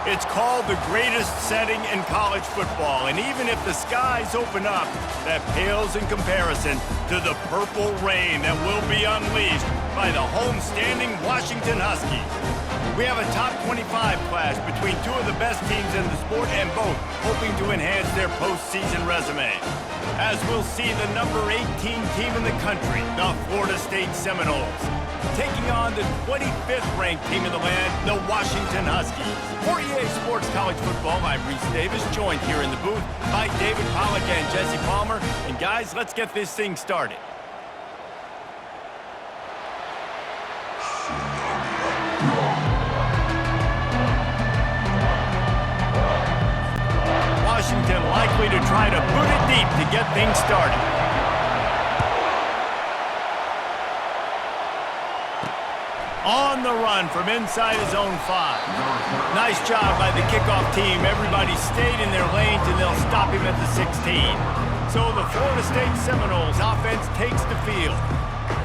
It's called the greatest setting in college football, and even if the skies open up, that pales in comparison to the purple rain that will be unleashed by the homestanding Washington Huskies. We have a top 25 class between two of the best teams in the sport, and both hoping to enhance their postseason resume. As we'll see the number 18 team in the country, the Florida State Seminoles, taking on the 25th ranked team in the land, the Washington Huskies. For EA Sports College Football, I'm Reese Davis, joined here in the booth by David Pollack and Jesse Palmer. And guys, let's get this thing started. Washington likely to try to boot it deep to get things started. On the run from inside his own 5. Nice job by the kickoff team. Everybody stayed in their lanes, and they'll stop him at the 16. So the Florida State Seminoles offense takes the field.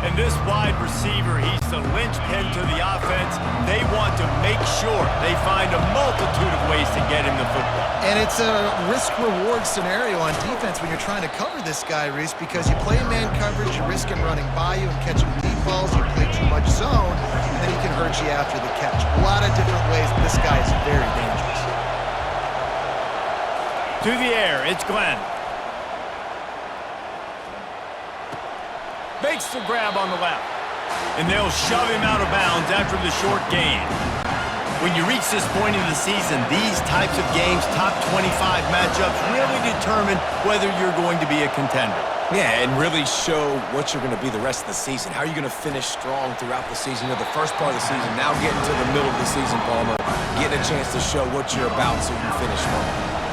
And this wide receiver, he's the linchpin to the offense. They want to make sure they find a multitude of ways to get him the football. And it's a risk-reward scenario on defense when you're trying to cover this guy, Reese, because you play man coverage, you risk him running by you and catching deep balls. You play too much zone, and then he can hurt you after the catch. A lot of different ways, but this guy is very dangerous. To the air, it's Glenn. Makes the grab on the left. And they'll shove him out of bounds after the short gain. When you reach this point in the season, these types of games, top 25 matchups, really determine whether you're going to be a contender. Yeah, and really show what you're going to be the rest of the season. How are you going to finish strong throughout the season? You know, the first part of the season, now getting to the middle of the season, Palmer, getting a chance to show what you're about so you can finish strong.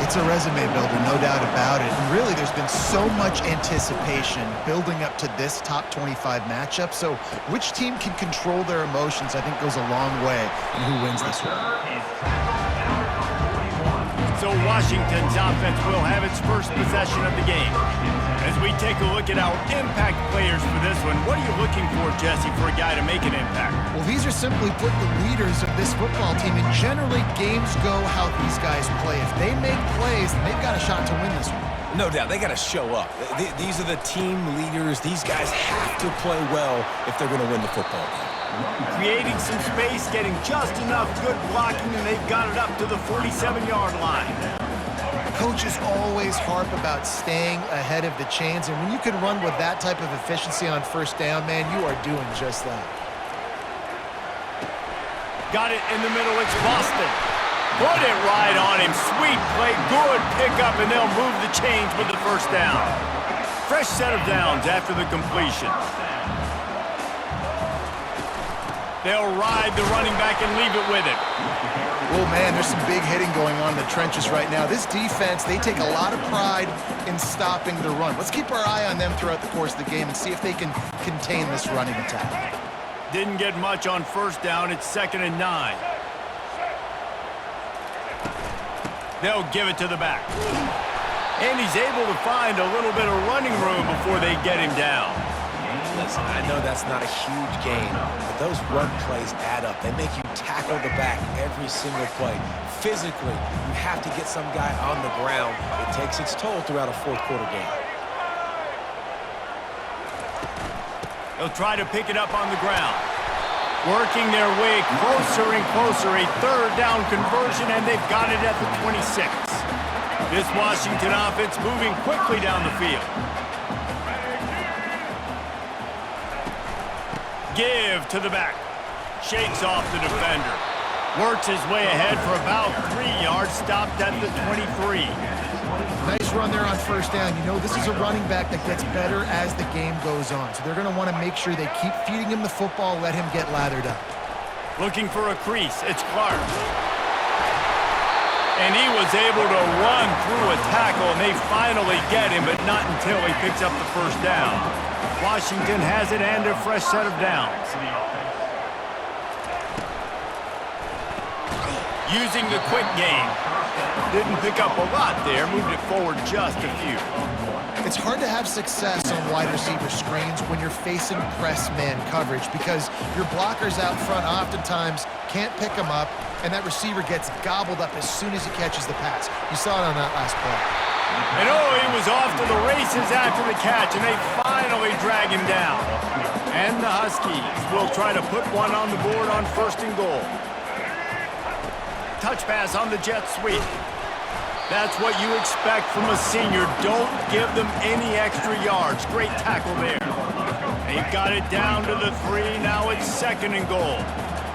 It's a resume builder, no doubt about it. And really, there's been so much anticipation building up to this top 25 matchup. So which team can control their emotions, I think, goes a long way in who wins this one. So Washington's offense will have its first possession of the game. As we take a look at our impact players for this one, what are you looking for, Jesse, for a guy to make an impact? Well, these are simply put the leaders of this football team, and generally games go how these guys play. If they make plays, then they've got a shot to win this one. No doubt, they got to show up. These are the team leaders. These guys have to play well if they're going to win the football game. Creating some space, getting just enough good blocking, and they've got it up to the 47-yard line. Coaches always harp about staying ahead of the chains, and when you can run with that type of efficiency on first down, man, you are doing just that. Got it in the middle, it's Boston. Put it right on him, sweet play, good pickup, and they'll move the chains with the first down. Fresh set of downs after the completion. They'll ride the running back and leave it with it. Oh, man, there's some big hitting going on in the trenches right now. This defense, they take a lot of pride in stopping the run. Let's keep our eye on them throughout the course of the game and see if they can contain this running attack. Didn't get much on first down. It's 2nd and 9. They'll give it to the back. And he's able to find a little bit of running room before they get him down. Listen, I know that's not a huge gain, but those run plays add up. They make you tackle the back every single play. Physically, you have to get some guy on the ground. It takes its toll throughout a fourth-quarter game. They'll try to pick it up on the ground. Working their way closer and closer. A 3rd down conversion, and they've got it at the 26. This Washington offense moving quickly down the field. Give to the back. Shakes off the defender. Works his way ahead for about 3 yards. Stopped at the 23. Nice run there on first down. You know, this is a running back that gets better as the game goes on. So they're going to want to make sure they keep feeding him the football, let him get lathered up. Looking for a crease. It's Clark. And he was able to run through a tackle, and they finally get him, but not until he picks up the first down. Washington has it and a fresh set of downs. Using the quick game. Didn't pick up a lot there, moved it forward just a few. It's hard to have success on wide receiver screens when you're facing press man coverage because your blockers out front oftentimes can't pick them up, and that receiver gets gobbled up as soon as he catches the pass. You saw it on that last play. And he was off to the races after the catch, and they finally drag him down. And the Huskies will try to put one on the board on 1st and goal. Touch pass on the jet sweep. That's what you expect from a senior. Don't give them any extra yards. Great tackle there. They've got it down to the 3. Now it's 2nd and goal.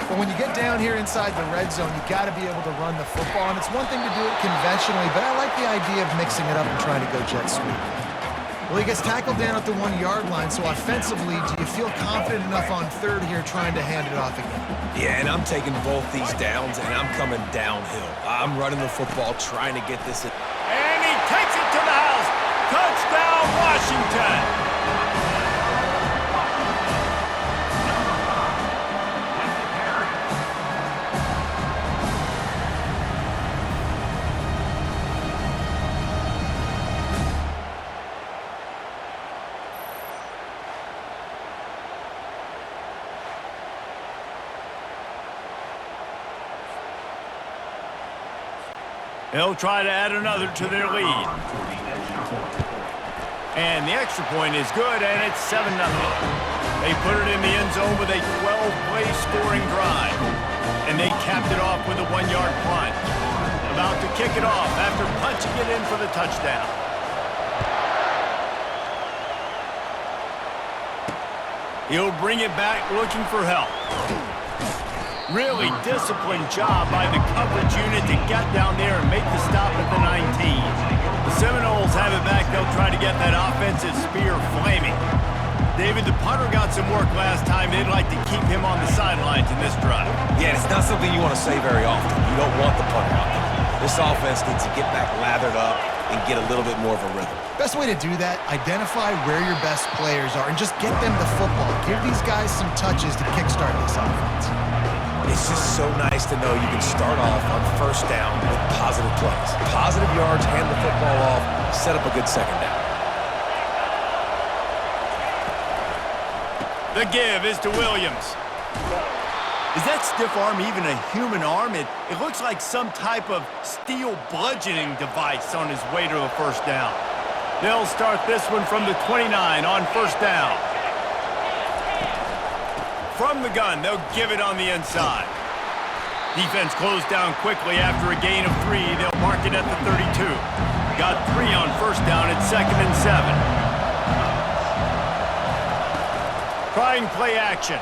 But when you get down here inside the red zone, you got to be able to run the football. And it's one thing to do it conventionally, but I like the idea of mixing it up and trying to go jet sweep. Well, he gets tackled down at the 1-yard line, so offensively, do you feel confident enough on 3rd here trying to hand it off again? Yeah, and I'm taking both these downs, and I'm coming downhill. I'm running the football, trying to get this in. And he takes it to the house. Touchdown, Washington. They'll try to add another to their lead. And the extra point is good, and it's 7-0. They put it in the end zone with a 12-play scoring drive. And they capped it off with a 1-yard punt. About to kick it off after punching it in for the touchdown. He'll bring it back looking for help. Really disciplined job by the coverage unit to get down there and make the stop at the 19. The Seminoles have it back. They'll try to get that offensive spear flaming. David, the punter got some work last time. They'd like to keep him on the sidelines in this drive. Yeah, it's not something you want to say very often. You don't want the punter out there. This offense needs to get back lathered up and get a little bit more of a rhythm. Best way to do that, identify where your best players are and just get them the football. Give these guys some touches to kickstart this offense. It's just so nice to know you can start off on 1st down with positive plays. Positive yards, hand the football off, set up a good 2nd down. The give is to Williams. Is that stiff arm even a human arm? It looks like some type of steel bludgeoning device on his way to a 1st down. They'll start this one from the 29 on 1st down. From the gun, they'll give it on the inside. Defense closed down quickly after a gain of 3. They'll mark it at the 32. Got 3 on 1st down at 2nd and 7. Trying play action.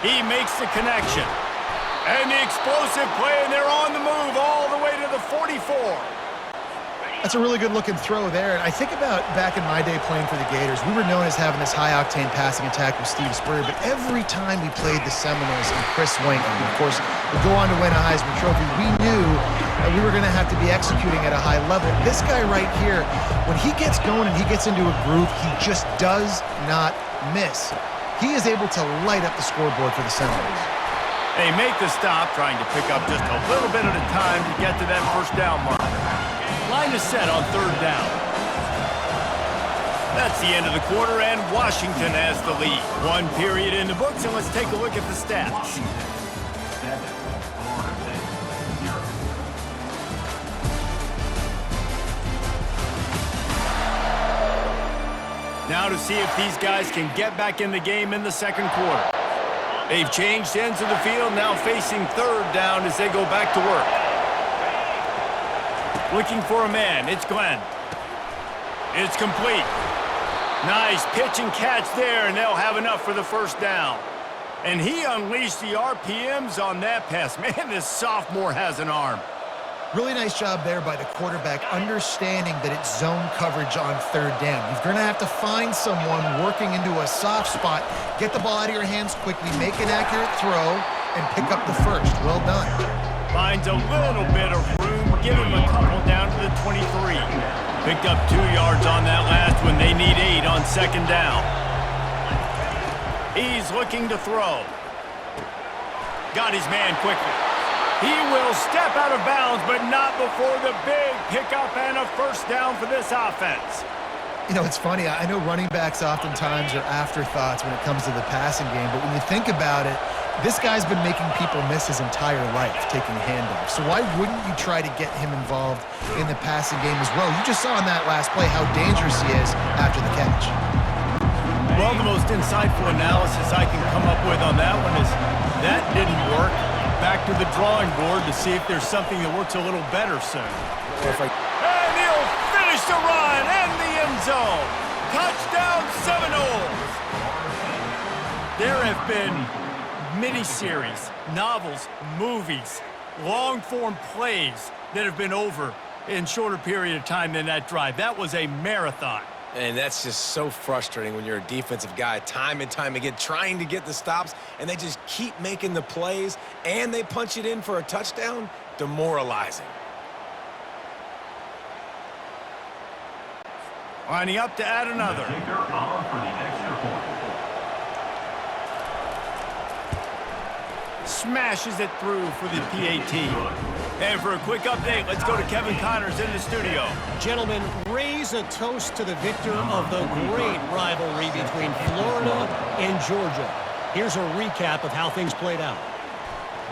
He makes the connection. And the explosive play, and they're on the move all the way to the 44. That's a really good-looking throw there. And I think about back in my day playing for the Gators, we were known as having this high-octane passing attack with Steve Spurrier, but every time we played the Seminoles and Chris Wink, and of course, would go on to win a Heisman Trophy, we knew that we were going to have to be executing at a high level. This guy right here, when he gets going and he gets into a groove, he just does not miss. He is able to light up the scoreboard for the Seminoles. They make the stop, trying to pick up just a little bit at a time to get to that 1st down marker. Line is set on 3rd down. That's the end of the quarter, and Washington has the lead. 1 period in the books, and let's take a look at the stats. Now to see if these guys can get back in the game in the 2nd quarter. They've changed ends of the field, now facing 3rd down as they go back to work. Looking for a man, it's Glenn. It's complete. Nice pitch and catch there, and they'll have enough for the 1st down. And he unleashed the RPMs on that pass. Man, this sophomore has an arm. Really nice job there by the quarterback, understanding that it's zone coverage on 3rd down. You're going to have to find someone working into a soft spot, get the ball out of your hands quickly, make an accurate throw, and pick up the 1st. Well done. Finds a little bit of room, give him a couple down to the 23. Picked up 2 yards on that last one. They need 8 on 2nd down. He's looking to throw. Got his man quickly. He will step out of bounds, but not before the big pickup and a first down for this offense. You know, it's funny. I know running backs oftentimes are afterthoughts when it comes to the passing game, but when you think about it, this guy's been making people miss his entire life taking handoffs. So why wouldn't you try to get him involved in the passing game as well? You just saw in that last play how dangerous he is after the catch. Well, the most insightful analysis I can come up with on that one is that didn't work. Back to the drawing board to see if there's something that works a little better soon. Perfect. And he'll finish the run and the end zone. Touchdown Seminoles. There have been mini-series, novels, movies, long-form plays that have been over in shorter period of time than that drive. That was a marathon. And that's just so frustrating when you're a defensive guy time and time again trying to get the stops, and they just keep making the plays, and they punch it in for a touchdown. Demoralizing. Lining up to add another. Smashes it through for the PAT. And for a quick update, let's go to Kevin Connors in the studio. Gentlemen, raise a toast to the victor of the great rivalry between Florida and Georgia. Here's a recap of how things played out.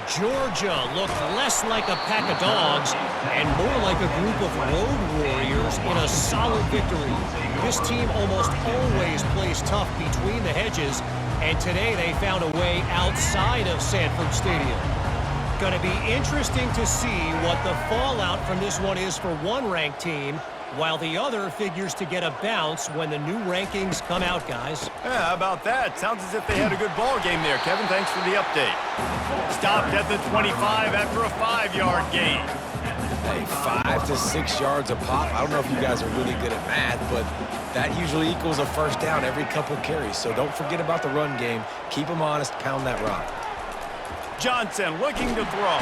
Georgia looked less like a pack of dogs and more like a group of road warriors in a solid victory. This team almost always plays tough between the hedges, and today they found a way outside of Sanford Stadium. Going to be interesting to see what the fallout from this one is for one ranked team, while the other figures to get a bounce when the new rankings come out, guys. Yeah, how about that? Sounds as if they had a good ball game there, Kevin. Thanks for the update. Stopped at the 25 after a 5-yard gain. Hey, 5 to 6 yards a pop. I don't know if you guys are really good at math, but that usually equals a first down every couple carries. So don't forget about the run game. Keep them honest, pound that rock. Johnson looking to throw.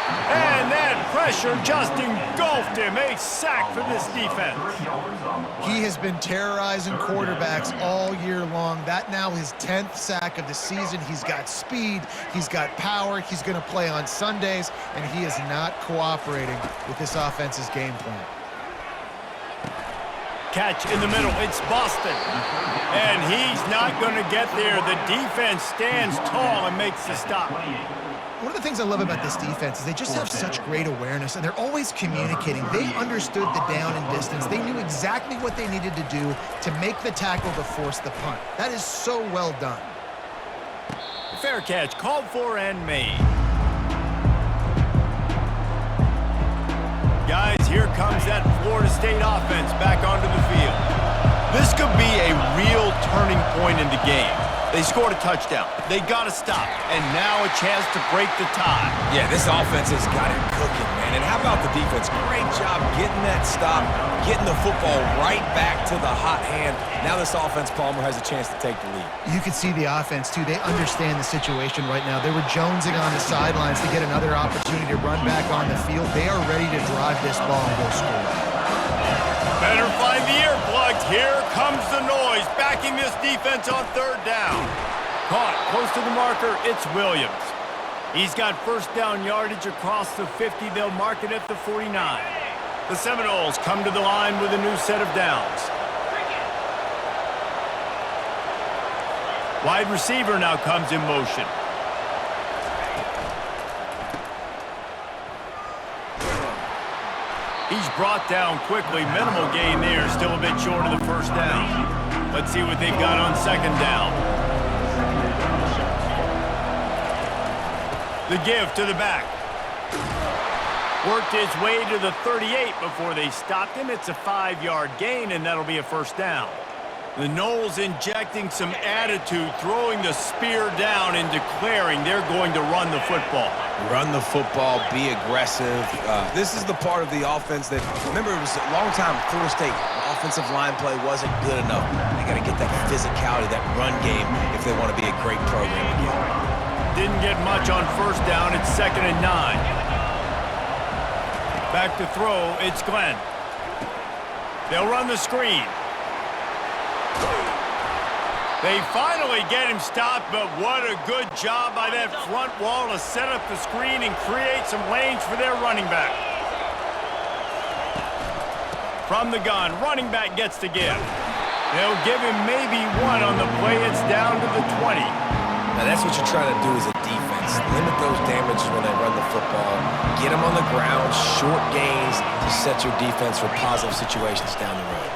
And that pressure just engulfed him. A sack for this defense. He has been terrorizing quarterbacks all year long. That now his 10th sack of the season. He's got speed. He's got power. He's going to play on Sundays, and he is not cooperating with this offense's game plan. Catch in the middle. It's Boston. And he's not going to get there. The defense stands tall and makes the stop. One of the things I love about this defense is they just have such great awareness, and they're always communicating. They understood the down and distance. They knew exactly what they needed to do to make the tackle to force the punt. That is so well done. Fair catch, called for and made. Guys, here comes that Florida State offense back onto the field. This could be a real turning point in the game. They scored a touchdown. They got to stop. And now a chance to break the tie. Yeah, this offense has got it cooking, man. And how about the defense? Great job getting that stop, getting the football right back to the hot hand. Now this offense, Palmer, has a chance to take the lead. You can see the offense, too. They understand the situation right now. They were jonesing on the sidelines to get another opportunity to run back on the field. They are ready to drive this ball and go score. Better find the earplugs. Here comes the noise, backing this defense on third down. Caught close to the marker, it's Williams. He's got first down yardage across the 50. They'll mark it at the 49. The Seminoles come to the line with a new set of downs. Wide receiver now comes in motion. He's brought down quickly. Minimal gain there. Still a bit short of the first down. Let's see what they've got on second down. The give to the back. Worked his way to the 38 before they stopped him. It's a 5-yard gain, and that'll be a first down. The Noles injecting some attitude, throwing the spear down and declaring they're going to run the football. Run the football, be aggressive. This is the part of the offense that, remember, it was a long time, Florida State, offensive line play wasn't good enough. They got to get that physicality, that run game, if they want to be a great program again. Didn't get much on first down. It's 2nd and 9. Back to throw, it's Glenn. They'll run the screen. They finally get him stopped, but what a good job by that front wall to set up the screen and create some lanes for their running back. From the gun, running back gets to give. They'll give him maybe one on the play. It's down to the 20. Now that's what you're trying to do as a defense. Limit those damages when they run the football. Get them on the ground, short gains to set your defense for positive situations down the road.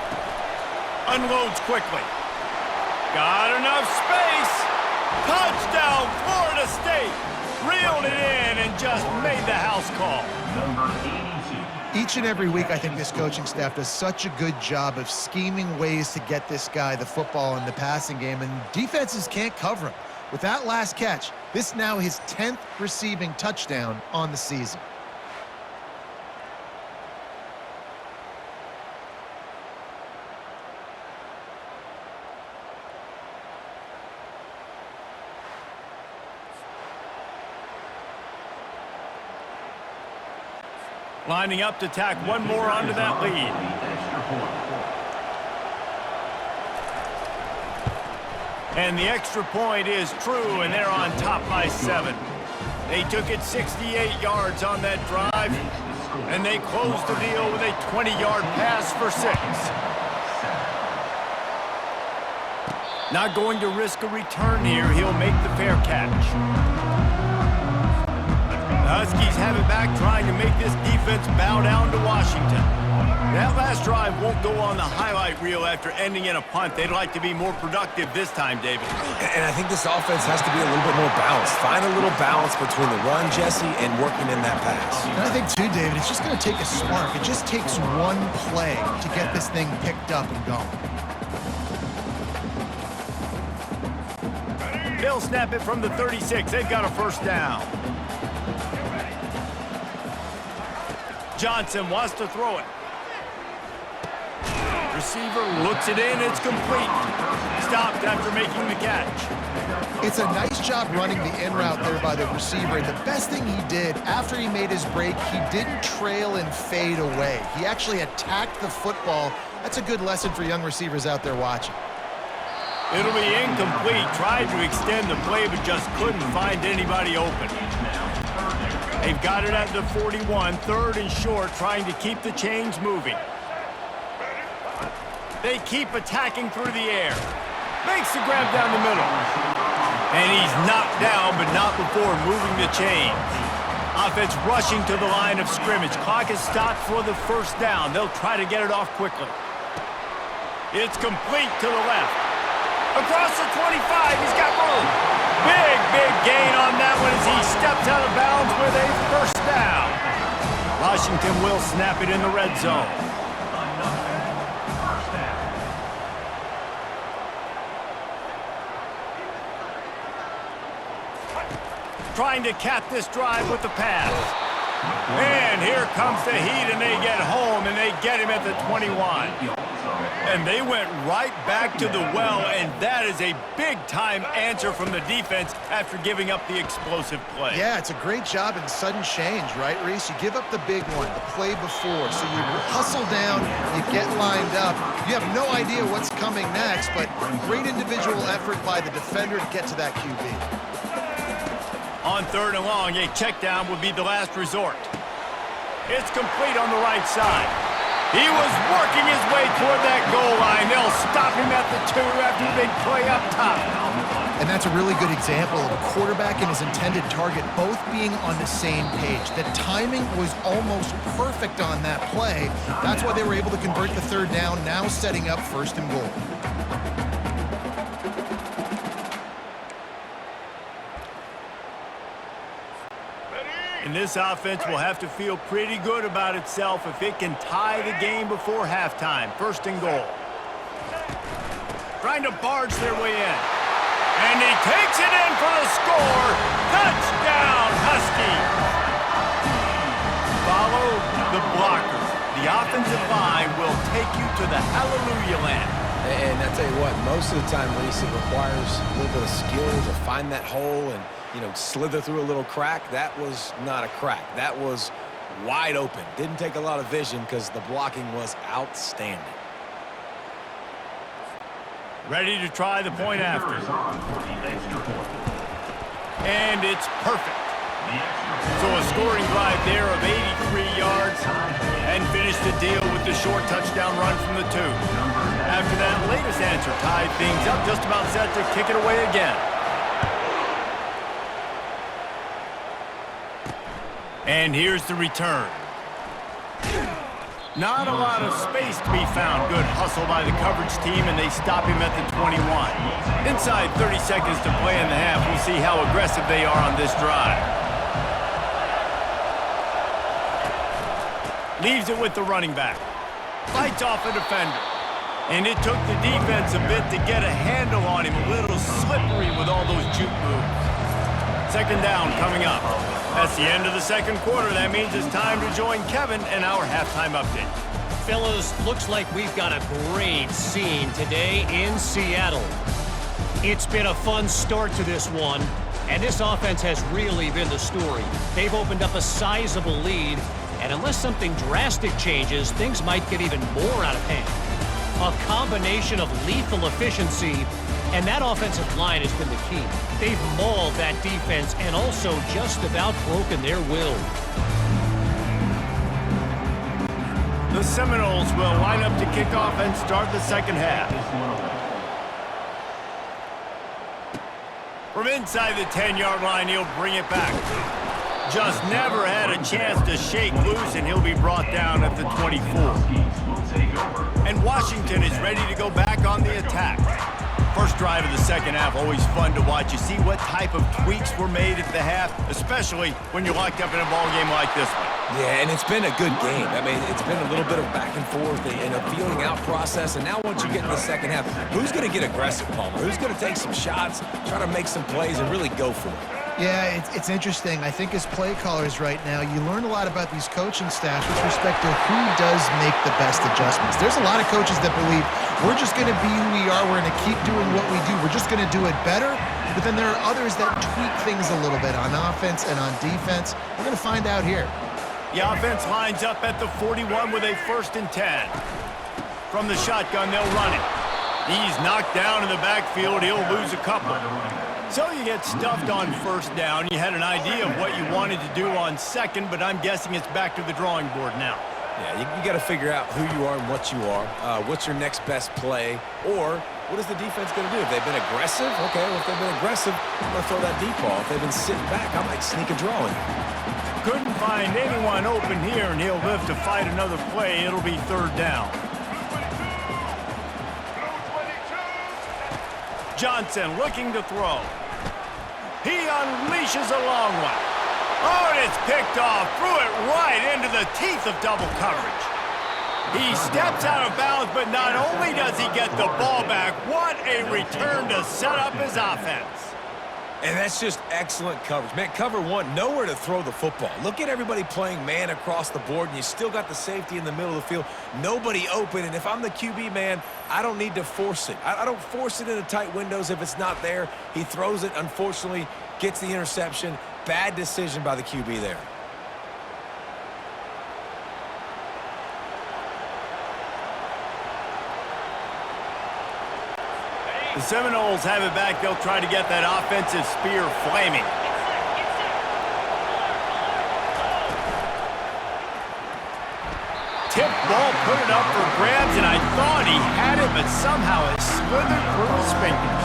Unloads quickly. Got enough space. Touchdown, Florida State. Reeled it in and just made the house call. Each and every week, I think this coaching staff does such a good job of scheming ways to get this guy the football in the passing game, and defenses can't cover him. With that last catch, this now his 10th receiving touchdown on the season. Lining up to tack one more onto that lead. And the extra point is true, and they're on top by 7. They took it 68 yards on that drive, and they closed the deal with a 20-yard pass for 6. Not going to risk a return here. He'll make the fair catch. The Huskies have it back, trying to make this defense bow down to Washington. That last drive won't go on the highlight reel after ending in a punt. They'd like to be more productive this time, David. And I think this offense has to be a little bit more balanced. Find a little balance between the run, Jesse, and working in that pass. And I think, too, David, it's just going to take a spark. It just takes one play to get this thing picked up and going. They'll snap it from the 36. They've got a first down. Johnson wants to throw it. Receiver looks it in. It's complete. Stopped after making the catch. It's a nice job running the in route there by the receiver. And the best thing he did after he made his break, he didn't trail and fade away. He actually attacked the football. That's a good lesson for young receivers out there watching. It'll be incomplete. Tried to extend the play, but just couldn't find anybody open. They've got it at the 41, 3rd and short, trying to keep the chains moving. They keep attacking through the air. Makes the grab down the middle. And he's knocked down, but not before moving the chains. Offense rushing to the line of scrimmage. Clock is stopped for the first down. They'll try to get it off quickly. It's complete to the left. Across the 25, he's got room. Big gain on that one as he steps out of bounds with a first down. Washington will snap it in the red zone. Trying to cap this drive with the pass. And here comes the heat, and they get home, and they get him at the 21. And they went right back to the well, and that is a big-time answer from the defense after giving up the explosive play. Yeah, it's a great job in sudden change, right, Reese? You give up the big one, the play before, so you hustle down, you get lined up. You have no idea what's coming next, but great individual effort by the defender to get to that QB. On 3rd and long, a check down would be the last resort. It's complete on the right side. He was working his way toward that goal line. They'll stop him at the 2 after the big play up top. And that's a really good example of a quarterback and his intended target both being on the same page. The timing was almost perfect on that play. That's why they were able to convert the 3rd down, now setting up 1st and goal. And this offense will have to feel pretty good about itself if it can tie the game before halftime. 1st and goal. Trying to barge their way in. And he takes it in for the score. Touchdown, Huskies. Follow the blockers. The offensive line will take you to the hallelujah land. And I tell you what, most of the time, Reese, it requires a little bit of skill to find that hole and, slither through a little crack. That was not a crack. That was wide open. Didn't take a lot of vision because the blocking was outstanding. Ready to try the point after. And it's perfect. So a scoring drive there of 83 yards and finished the deal with the short touchdown run from the 2. After that latest answer tied things up, just about set to kick it away again. And here's the return. Not a lot of space to be found. Good hustle by the coverage team, and they stop him at the 21. Inside 30 seconds to play in the half. We'll see how aggressive they are on this drive. Leaves it with the running back. Fights off a defender. And it took the defense a bit to get a handle on him. A little slippery with all those juke moves. Second down coming up. That's the end of the second quarter. That means it's time to join Kevin and our halftime update. Fellas, looks like we've got a great scene today in Seattle. It's been a fun start to this one, and this offense has really been the story. They've opened up a sizable lead, and unless something drastic changes, things might get even more out of hand. A combination of lethal efficiency, and that offensive line has been the key. They've mauled that defense and also just about broken their will. The Seminoles will line up to kick off and start the second half. From inside the 10-yard line, he'll bring it back. Just never had a chance to shake loose, and he'll be brought down at the 24. And Washington is ready to go back on the attack. First drive of the second half, always fun to watch. You see what type of tweaks were made at the half, especially when you're locked up in a ball game like this one. Yeah, and it's been a good game. I mean, it's been a little bit of back and forth and a feeling out process. And now once you get in the second half, who's going to get aggressive, Palmer? Who's going to take some shots, try to make some plays, and really go for it? Yeah, it's interesting. I think as play callers right now, you learn a lot about these coaching staffs with respect to who does make the best adjustments. There's a lot of coaches that believe we're just going to be who we are. We're going to keep doing what we do. We're just going to do it better. But then there are others that tweak things a little bit on offense and on defense. We're going to find out here. The offense lines up at the 41 with a 1st and 10. From the shotgun, they'll run it. He's knocked down in the backfield. He'll lose a couple. So you get stuffed on first down. You had an idea of what you wanted to do on second, but I'm guessing it's back to the drawing board now. Yeah, you got to figure out who you are and what you are. What's your next best play? Or what is the defense going to do? If they've been aggressive, okay, well, if they've been aggressive, I'm going to throw that deep ball. If they've been sitting back, I might sneak a draw in. Couldn't find anyone open here, and he'll live to fight another play. It'll be third down. Johnson looking to throw. He unleashes a long one. Oh, and it's picked off. Threw it right into the teeth of double coverage. He steps out of bounds, but not only does he get the ball back, what a return to set up his offense. And that's just excellent coverage. Man, cover one, nowhere to throw the football. Look at everybody playing man across the board, and you still got the safety in the middle of the field. Nobody open, and if I'm the QB, man, I don't need to force it. I don't force it into tight windows if it's not there. He throws it, unfortunately, gets the interception. Bad decision by the QB there. The Seminoles have it back. They'll try to get that offensive spear flaming. Tip ball, put it up for grabs, and I thought he had it, but somehow it slithered through his fingers.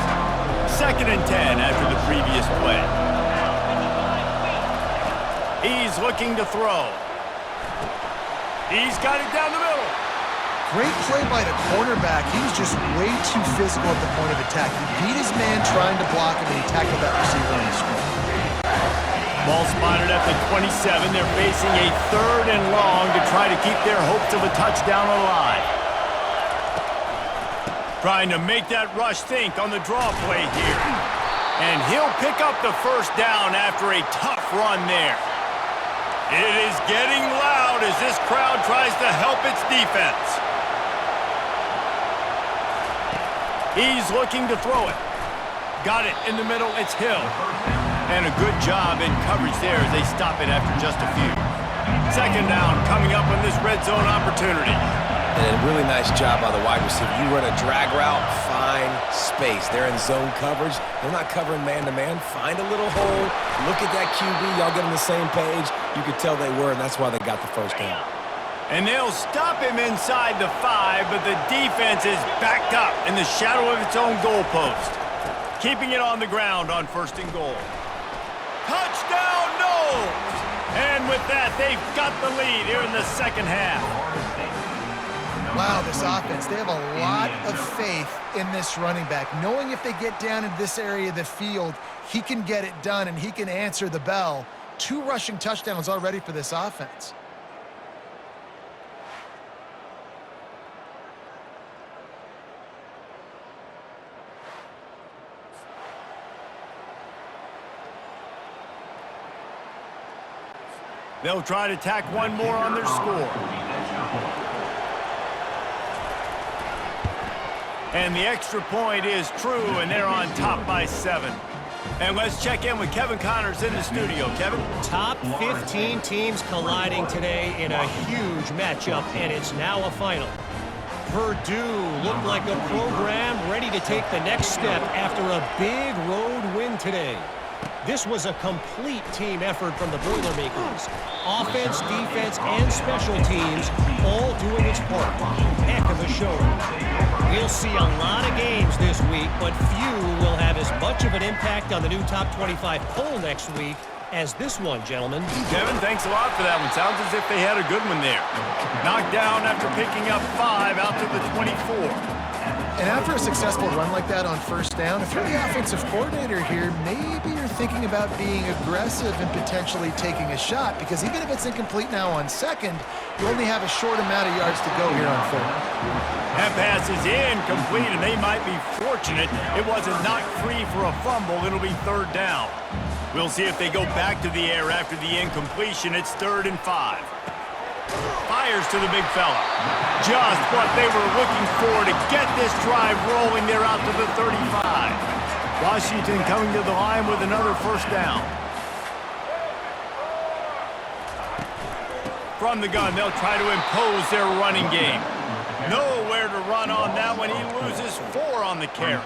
2nd and 10 after the previous play. He's looking to throw. He's got it down the middle. Great play by the cornerback. He was just way too physical at the point of attack. He beat his man trying to block him, and he tackled that receiver on the screen. Ball spotted at the 27. They're facing a 3rd and long to try to keep their hopes of a touchdown alive. Trying to make that rush think on the draw play here. And he'll pick up the first down after a tough run there. It is getting loud as this crowd tries to help its defense. He's looking to throw it. Got it in the middle. It's Hill. And a good job in coverage there as they stop it after just a few. 2nd down coming up on this red zone opportunity. And a really nice job by the wide receiver. You run a drag route, fine. space. They're in zone coverage. They're not covering man-to-man. Find a little hole. Look at that QB. Y'all get on the same page. You could tell they were, and that's why they got the first down. And they'll stop him inside the 5, but the defense is backed up in the shadow of its own goalpost. Keeping it on the ground on 1st and goal. Touchdown, Noles! And with that, they've got the lead here in the second half. Wow, this offense, they have a lot of faith in this running back. Knowing if they get down in this area of the field, he can get it done and he can answer the bell. 2 rushing touchdowns already for this offense. They'll try to tack one more on their score. And the extra point is true, and they're on top by 7. And let's check in with Kevin Connors in the studio. Kevin? Top 15 teams colliding today in a huge matchup, and it's now a final. Purdue looked like a program ready to take the next step after a big road win today. This was a complete team effort from the Boilermakers. Offense, defense, and special teams all doing its part. Heck of a show. We'll see a lot of games this week, but few will have as much of an impact on the new top 25 poll next week as this one, gentlemen. Kevin, thanks a lot for that one. Sounds as if they had a good one there. Knocked down after picking up 5 out to the 24. And after a successful run like that on 1st down, if you're the offensive coordinator here, maybe you're thinking about being aggressive and potentially taking a shot, because even if it's incomplete now on 2nd, you only have a short amount of yards to go here on 3rd. That pass is incomplete, and they might be fortunate it wasn't knocked free for a fumble. It'll be 3rd down. We'll see if they go back to the air after the incompletion. It's 3rd and 5. Fires to the big fella. Just what they were looking for to get this drive rolling. They're out to the 35. Washington coming to the line with another 1st down. From the gun, they'll try to impose their running game. Nowhere to run on that one. He loses 4 on the carry.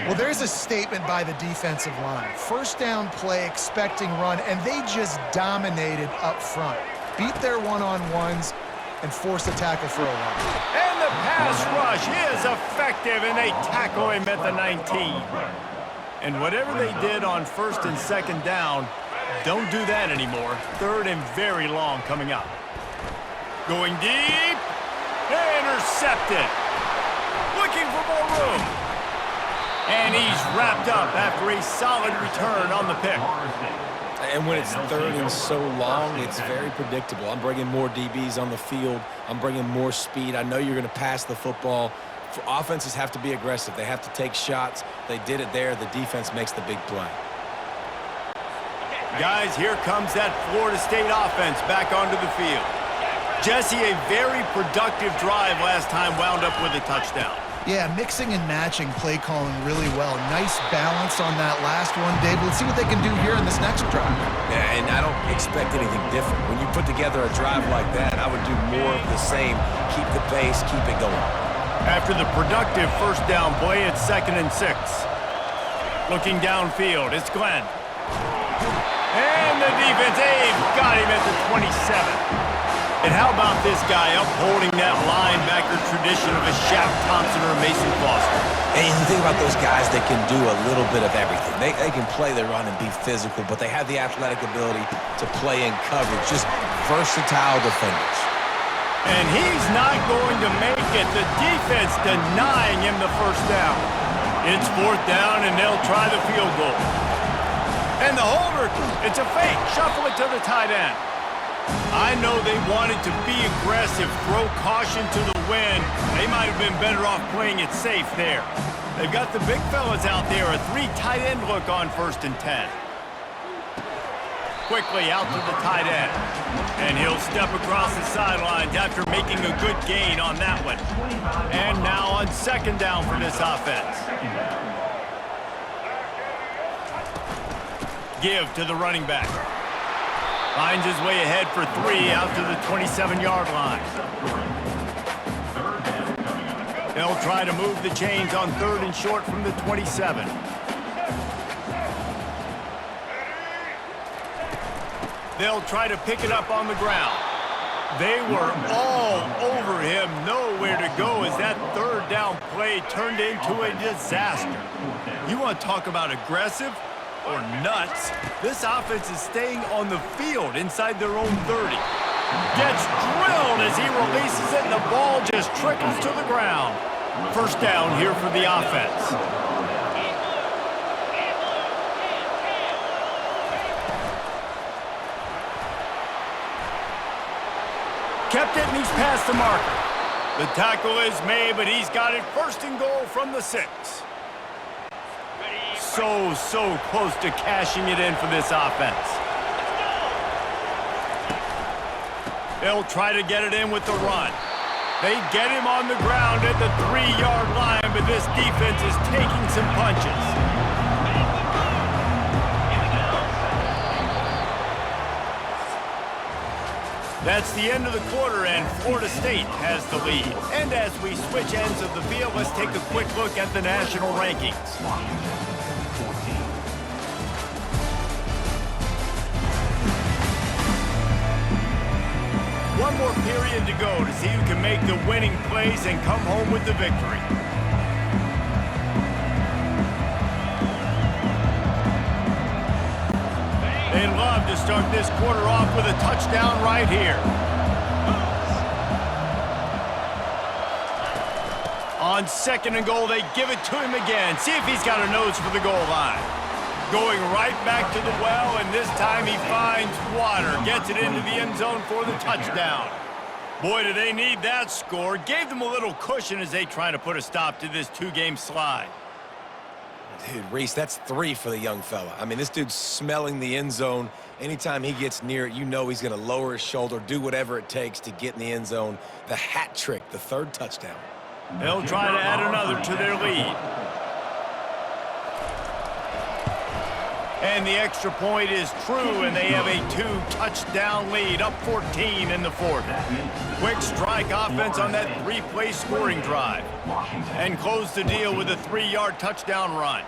Well, there's a statement by the defensive line. 1st down play, expecting run, and they just dominated up front. Beat their one-on-ones and force a tackle for a run. And the pass rush is effective, and they tackle him at the 19. And whatever they did on 1st and 2nd down, don't do that anymore. 3rd and very long coming up. Going deep. Intercepted. Looking for more room. And he's wrapped up after a solid return on the pick. And when it's 3rd and so long, it's very predictable. I'm bringing more DBs on the field. I'm bringing more speed. I know you're going to pass the football. Offenses have to be aggressive. They have to take shots. They did it there. The defense makes the big play. Guys, here comes that Florida State offense back onto the field. Jesse, a very productive drive last time, wound up with a touchdown. Yeah, mixing and matching play calling really well. Nice balance on that last one, Dave. Let's see what they can do here in this next drive. Yeah, and I don't expect anything different. When you put together a drive like that, I would do more of the same. Keep the pace, keep it going. After the productive 1st down play, it's 2nd and 6. Looking downfield, it's Glenn. And the defense, they've got him at the 27. And how about this guy upholding that linebacker tradition of a Shaq Thompson or a Mason Foster? And you think about those guys that can do a little bit of everything. They can play their run and be physical, but they have the athletic ability to play in coverage. Just versatile defenders. And he's not going to make it. The defense denying him the 1st down. It's 4th down, and they'll try the field goal. And the holder, it's a fake. Shuffle it to the tight end. I know they wanted to be aggressive, throw caution to the wind. They might have been better off playing it safe there. They've got the big fellas out there, a 3 tight end look on 1st and 10. Quickly out to the tight end. And he'll step across the sidelines after making a good gain on that one. And now on 2nd down for this offense. Give to the running back. Finds his way ahead for 3 out to the 27-yard line. They'll try to move the chains on 3rd and short from the 27. They'll try to pick it up on the ground. They were all over him, nowhere to go as that 3rd down play turned into a disaster. You want to talk about aggressive or nuts? This offense is staying on the field inside their own 30. Gets drilled as he releases it, and the ball just trickles to the ground. 1st down here for the offense. Kept it, and he's past the marker. The tackle is made, but he's got it 1st and goal from the 6. So close to cashing it in for this offense. They'll try to get it in with the run. They get him on the ground at the 3-yard line, but this defense is taking some punches. That's the end of the quarter, and Florida State has the lead. And as we switch ends of the field, let's take a quick look at the national rankings. One more period to go to see who can make the winning plays and come home with the victory. They'd love to start this quarter off with a touchdown right here. On 2nd and goal, they give it to him again. See if he's got a nose for the goal line. Going right back to the well, and this time he finds water. Gets it into the end zone for the touchdown. Boy, do they need that score. Gave them a little cushion as they try to put a stop to this 2-game slide. Dude, Reese, that's 3 for the young fella. I mean, this dude's smelling the end zone. Anytime he gets near it, you know he's going to lower his shoulder, do whatever it takes to get in the end zone. The hat trick, the 3rd touchdown. They'll try to add another to their lead. And the extra point is true, and they have a 2-touchdown lead, up 14 in the 4th. Quick strike offense on that 3-play scoring drive. And close the deal with a 3-yard touchdown run.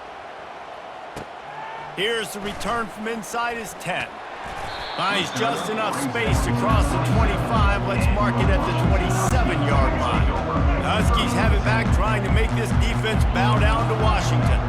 Here's the return from inside his 10. Finds just enough space to cross the 25. Let's mark it at the 27-yard line. The Huskies have it back, trying to make this defense bow down to Washington.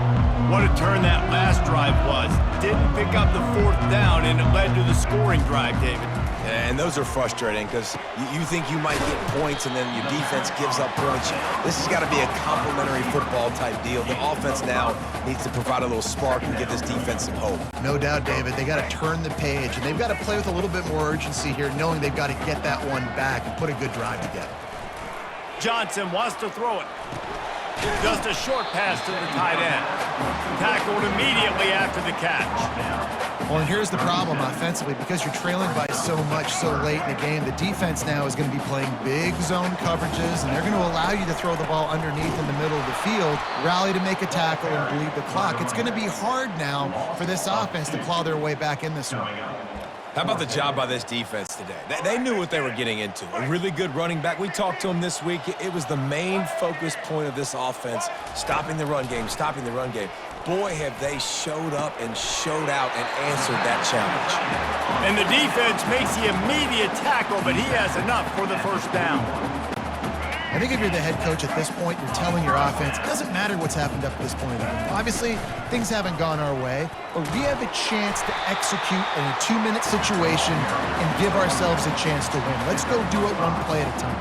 What a turn that last drive was. Didn't pick up the 4th down, and it led to the scoring drive, David. And those are frustrating because you think you might get points and then your defense gives up points. This has got to be a complementary football type deal. The offense now needs to provide a little spark and give this defense some hope. No doubt, David. They got to turn the page, and they've got to play with a little bit more urgency here, knowing they've got to get that one back and put a good drive together. Johnson wants to throw it. Just a short pass to the tight end. Tackled immediately after the catch. Well, and here's the problem offensively. Because you're trailing by so much so late in the game, the defense now is going to be playing big zone coverages, and they're going to allow you to throw the ball underneath in the middle of the field, rally to make a tackle, and bleed the clock. It's going to be hard now for this offense to claw their way back in this one. How about the job by this defense today? They knew what they were getting into. A really good running back. We talked to him this week. It was the main focus point of this offense, stopping the run game, stopping the run game. Boy, have they showed up and showed out and answered that challenge. And the defense makes the immediate tackle, but he has enough for the 1st down. I think if you're the head coach at this point, you're telling your offense, it doesn't matter what's happened up to this point. Obviously, things haven't gone our way, but we have a chance to execute in a 2-minute situation and give ourselves a chance to win. Let's go do it one play at a time.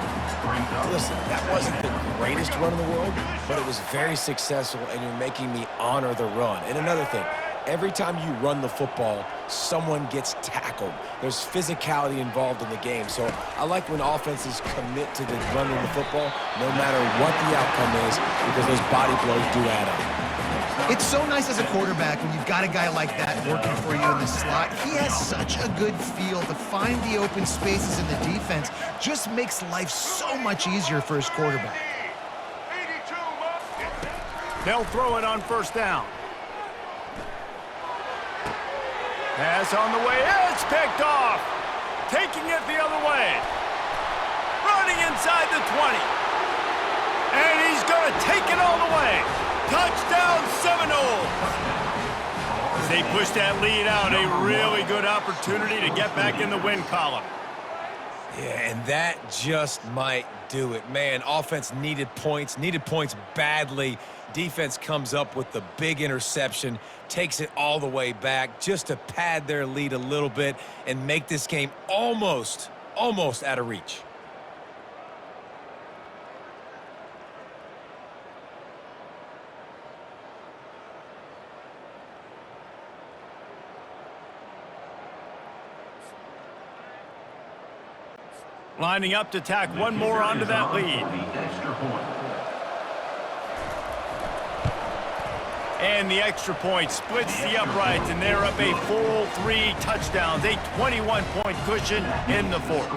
Listen, that wasn't the greatest run in the world, but it was very successful, and you're making me honor the run. And another thing, every time you run the football, someone gets tackled. There's physicality involved in the game. So I like when offenses commit to the running the football, no matter what the outcome is, because those body blows do add up. It's so nice as a quarterback when you've got a guy like that working for you in the slot. He has such a good feel to find the open spaces in the defense. Just makes life so much easier for his quarterback. They'll throw it on 1st down. Pass on the way. It's picked off. Taking it the other way. Running inside the 20. And he's going to take it all the way. Touchdown Seminoles! As they push that lead out, a really good opportunity to get back in the win column. Yeah, and that just might do it. Man, offense needed points badly. Defense comes up with the big interception, takes it all the way back just to pad their lead a little bit and make this game almost out of reach. Lining up to tack one more onto that lead. And the extra point splits the uprights, and they're up a full 3 touchdowns, a 21-point cushion in the fourth.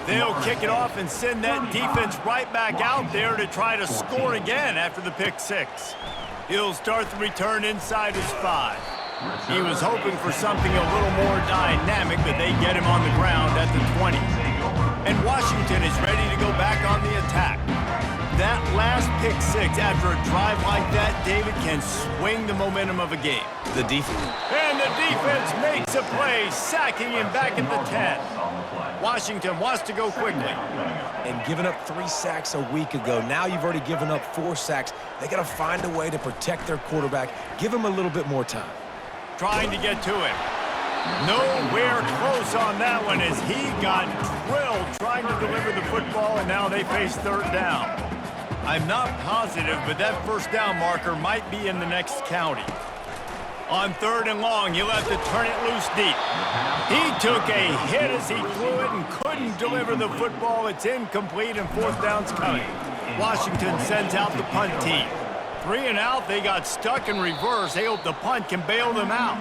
They'll kick it off and send that defense right back out there to try to score again after the pick 6. He'll start the return inside his 5. He was hoping for something a little more dynamic, but they get him on the ground at the 20. And Washington is ready to go back on the attack. That last pick 6 after a drive like that, David, can swing the momentum of a game. The defense. And the defense makes a play, sacking him back at the 10. Washington wants to go quickly. And giving up 3 sacks a week ago. Now you've already given up 4 sacks. They got to find a way to protect their quarterback. Give him a little bit more time. Trying to get to him. Nowhere close on that one as he got drilled trying to deliver the football, and now they face third down. I'm not positive, but that first down marker might be in the next county. On 3rd and long, he'll have to turn it loose deep. He took a hit as he threw it and couldn't deliver the football. It's incomplete, and 4th down's coming. Washington sends out the punt team. 3 and out, they got stuck in reverse. They hope the punt can bail them out.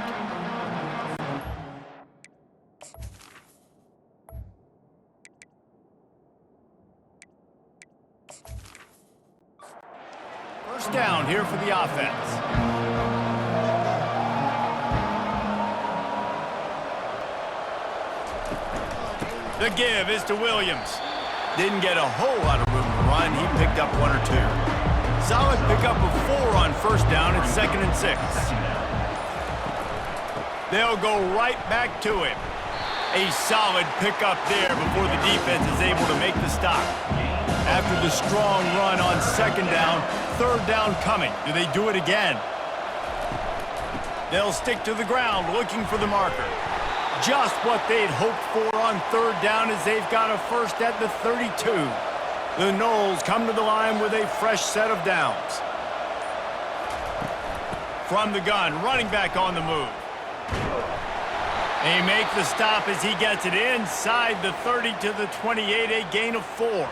First down here for the offense. The give is to Williams. Didn't get a whole lot of room to run. He picked up 1 or 2. Solid pickup of 4 on first down at 2nd and 6. They'll go right back to him. A solid pickup there before the defense is able to make the stop. After the strong run on 2nd down, 3rd down coming. Do they do it again? They'll stick to the ground looking for the marker. Just what they'd hoped for on 3rd down as they've got a first at the 32. The Noles come to the line with a fresh set of downs. From the gun, running back on the move. They make the stop as he gets it inside the 30 to the 28, a gain of 4.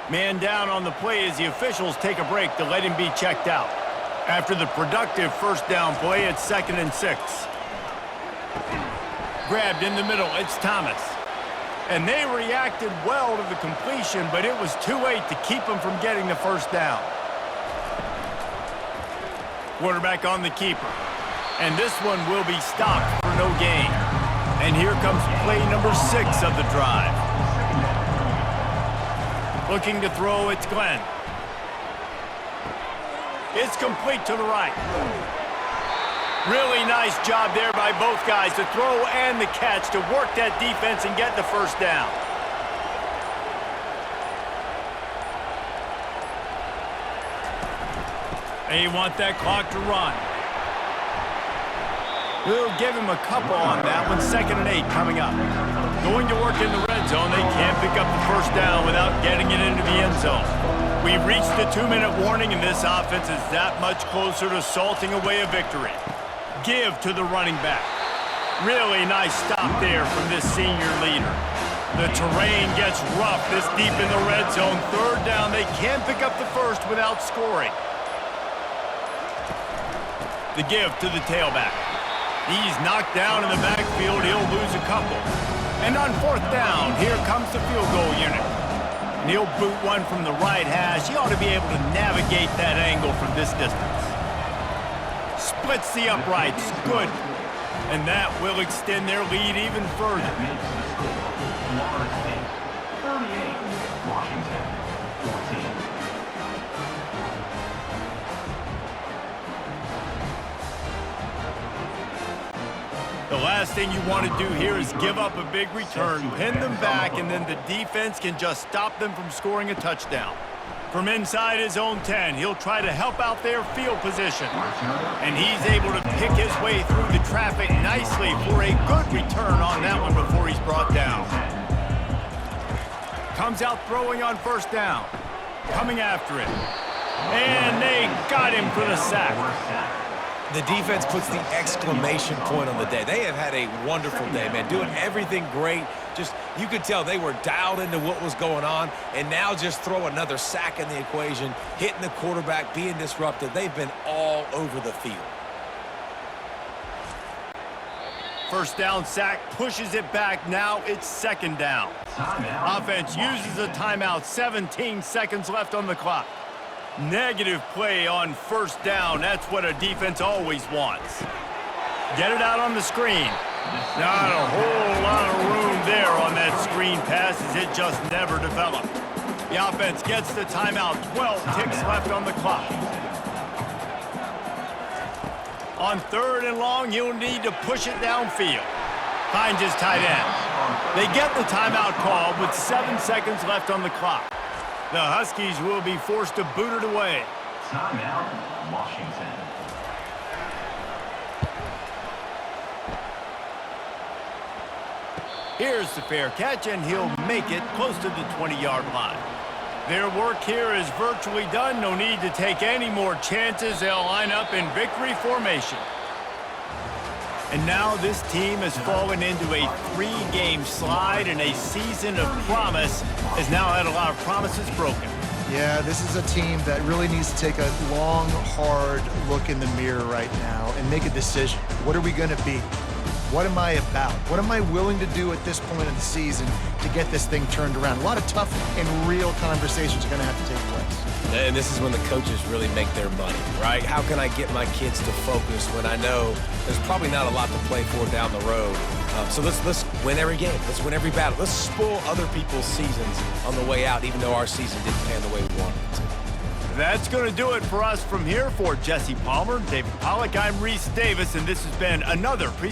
Man down on the play as the officials take a break to let him be checked out. After the productive first down play, it's 2nd and 6. Grabbed in the middle, it's Thomas. And they reacted well to the completion, but it was too late to keep them from getting the first down. Quarterback on the keeper. And this one will be stopped for no gain. And here comes play number 6 of the drive. Looking to throw, it's Glenn. It's complete to the right. Really nice job there by both guys, the throw and the catch, to work that defense and get the first down. They want that clock to run. We'll give him a couple on that one. 2nd and 8 coming up. Going to work in the red zone. They can't pick up the first down without getting it into the end zone. We've reached the 2-minute warning, and this offense is that much closer to salting away a victory. Give to the running back. Really nice stop there from this senior leader. The terrain gets rough this deep in the red zone. 3rd down, they can't pick up the first without scoring. The give to the tailback. He's knocked down in the backfield. He'll lose a couple. And on 4th down, here comes the field goal unit. And he'll boot one from the right hash. He ought to be able to navigate that angle from this distance. Splits the uprights. Good. And that will extend their lead even further. The last thing you want to do here is give up a big return, pin them back, and then the defense can just stop them from scoring a touchdown. From inside his own 10, he'll try to help out their field position. And he's able to pick his way through the traffic nicely for a good return on that one before he's brought down. Comes out throwing on first down. Coming after it. And they got him for the sack. The defense puts the exclamation point on the day. They have had a wonderful day, man, doing everything great. Just, you could tell they were dialed into what was going on, and now just throw another sack in the equation, hitting the quarterback, being disruptive. They've been all over the field. First down sack, pushes it back. Now it's second down. Offense uses a timeout. 17 seconds left on the clock. Negative play on first down. That's what a defense always wants. Get it out on the screen. Not a whole lot of room there on that screen pass as it just never developed. The offense gets the timeout. 12 ticks left on the clock. On third and long, he'll need to push it downfield. Finds his tight end. They get the timeout called with 7 seconds left on the clock. The Huskies will be forced to boot it away. Timeout, Washington. Here's the fair catch, and he'll make it close to the 20-yard line. Their work here is virtually done. No need to take any more chances. They'll line up in victory formation. And now this team has fallen into a 3-game slide, and a season of promise has now had a lot of promises broken. Yeah, this is a team that really needs to take a long, hard look in the mirror right now and make a decision. What are we going to be? What am I about? What am I willing to do at this point of the season to get this thing turned around? A lot of tough and real conversations are going to have to take place. And this is when the coaches really make their money, right? How can I get my kids to focus when I know there's probably not a lot to play for down the road? So let's win every game. Let's win every battle. Let's spoil other people's seasons on the way out, even though our season didn't pan the way we wanted it to. That's going to do it for us from here. For Jesse Palmer, David Pollack, I'm Reese Davis, and this has been another presentation.